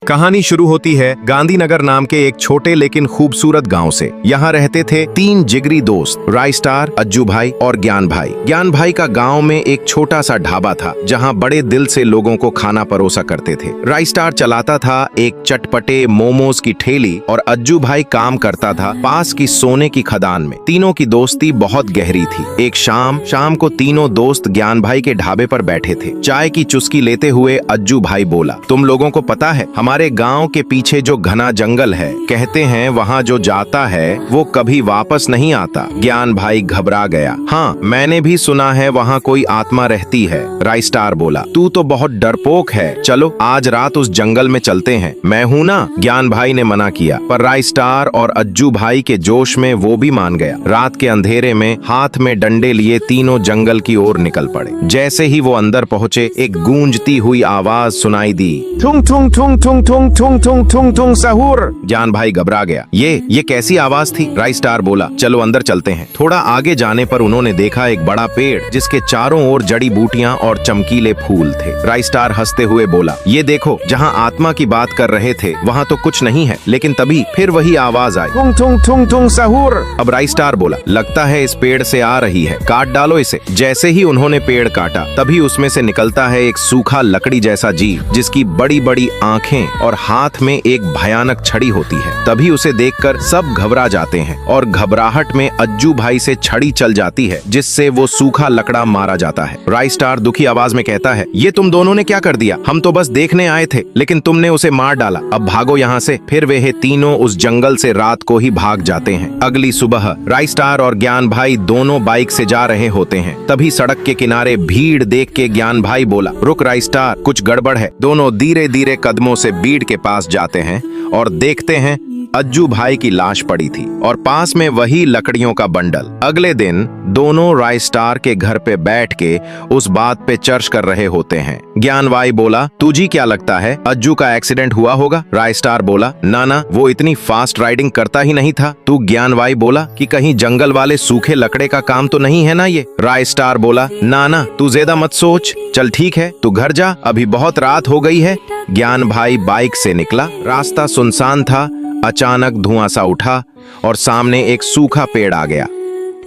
कहानी शुरू होती है गांधीनगर नाम के एक छोटे लेकिन खूबसूरत गांव से। यहाँ रहते थे 3 जिगरी दोस्त, राइस्टार, अज्जू भाई और ज्ञान भाई। ज्ञान भाई का गांव में एक छोटा सा ढाबा था जहाँ बड़े दिल से लोगों को खाना परोसा करते थे। राइस्टार चलाता था एक चटपटे मोमोज की ठेली और अज्जू भाई काम करता था पास की सोने की खदान में। तीनों की दोस्ती बहुत गहरी थी। एक शाम को तीनों दोस्त ज्ञान भाई के ढाबे पर बैठे थे। चाय की चुस्की लेते हुए अज्जू भाई बोला, तुम लोगों को पता है हमारे गांव के पीछे जो घना जंगल है, कहते हैं वहाँ जो जाता है वो कभी वापस नहीं आता। ज्ञान भाई घबरा गया। हाँ, मैंने भी सुना है वहाँ कोई आत्मा रहती है। राइस्टार बोला, तू तो बहुत डरपोक है, चलो आज रात उस जंगल में चलते हैं। मैं हूँ ना। ज्ञान भाई ने मना किया, पर राइस्टार और अज्जू भाई के जोश में वो भी मान गया। रात के अंधेरे में हाथ में डंडे लिए तीनों जंगल की ओर निकल पड़े। जैसे ही वो अंदर पहुँचे, एक गूंजती हुई आवाज सुनाई दी, थुंग थुंग थुंग थुंग थुंग थुंग थुंग थुंग थुंग सहूर। ज्ञान भाई घबरा गया। ये कैसी आवाज थी? राइस्टार बोला, चलो अंदर चलते हैं। थोड़ा आगे जाने पर उन्होंने देखा एक बड़ा पेड़ जिसके चारों ओर जड़ी बूटियां और चमकीले फूल थे। राइस्टार हंसते हुए बोला, ये देखो, जहाँ आत्मा की बात कर रहे थे वहाँ तो कुछ नहीं है। लेकिन तभी फिर वही आवाज आई, थुंग थुंग थुंग थुंग सहूर। अब राइस्टार बोला, लगता है इस पेड़ से आ रही है, काट डालो इसे। जैसे ही उन्होंने पेड़ काटा, तभी उसमें से निकलता है एक सूखा लकड़ी जैसा जीव जिसकी बड़ी बड़ी आंखें और हाथ में एक भयानक छड़ी होती है। तभी उसे देखकर सब घबरा जाते हैं और घबराहट में अज्जू भाई से छड़ी चल जाती है, जिससे वो सूखा लकड़ा मारा जाता है। राइस्टार दुखी आवाज में कहता है, ये तुम दोनों ने क्या कर दिया? हम तो बस देखने आए थे, लेकिन तुमने उसे मार डाला। अब भागो यहाँ से। फिर वे तीनों उस जंगल से रात को ही भाग जाते हैं। अगली सुबह राइस्टार और ज्ञान भाई दोनों बाइक से जा रहे होते हैं। तभी सड़क के किनारे भीड़ देख के ज्ञान भाई बोला, रुक राइस्टार, कुछ गड़बड़ है। दोनों धीरे धीरे कदमों से भीड़ के पास जाते हैं और देखते हैं अज्जू भाई की लाश पड़ी थी और पास में वही लकड़ियों का बंडल। अगले दिन दोनों राइस्टार के घर पे बैठ के उस बात पे चर्चा कर रहे होते हैं। ज्ञान भाई बोला, तुझे क्या लगता है अज्जू का एक्सीडेंट हुआ होगा? राइस्टार बोला, ना, वो इतनी फास्ट राइडिंग करता ही नहीं था। तू ज्ञान भाई बोला कि कहीं जंगल वाले सूखे लकड़े का काम तो नहीं है ना ये? राइस्टार बोला, ना, तू ज्यादा मत सोच। चल ठीक है, तू घर जा, अभी बहुत रात हो गई है। ज्ञान भाई बाइक से निकला। रास्ता सुनसान था। अचानक धुआं सा उठा और सामने एक सूखा पेड़ आ गया।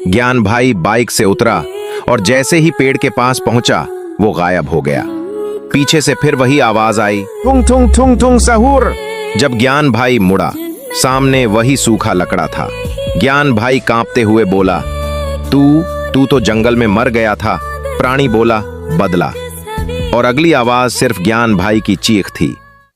ज्ञान भाई बाइक से उतरा और जैसे ही पेड़ के पास पहुंचा, वो गायब हो गया। पीछे से फिर वही आवाज आई, थुंग थुंग थुंग थुंग सहूर। जब ज्ञान भाई मुड़ा, सामने वही सूखा लकड़ा था। ज्ञान भाई कांपते हुए बोला, तू तो जंगल में मर गया था। प्राणी बोला, बदला। और अगली आवाज सिर्फ ज्ञान भाई की चीख थी।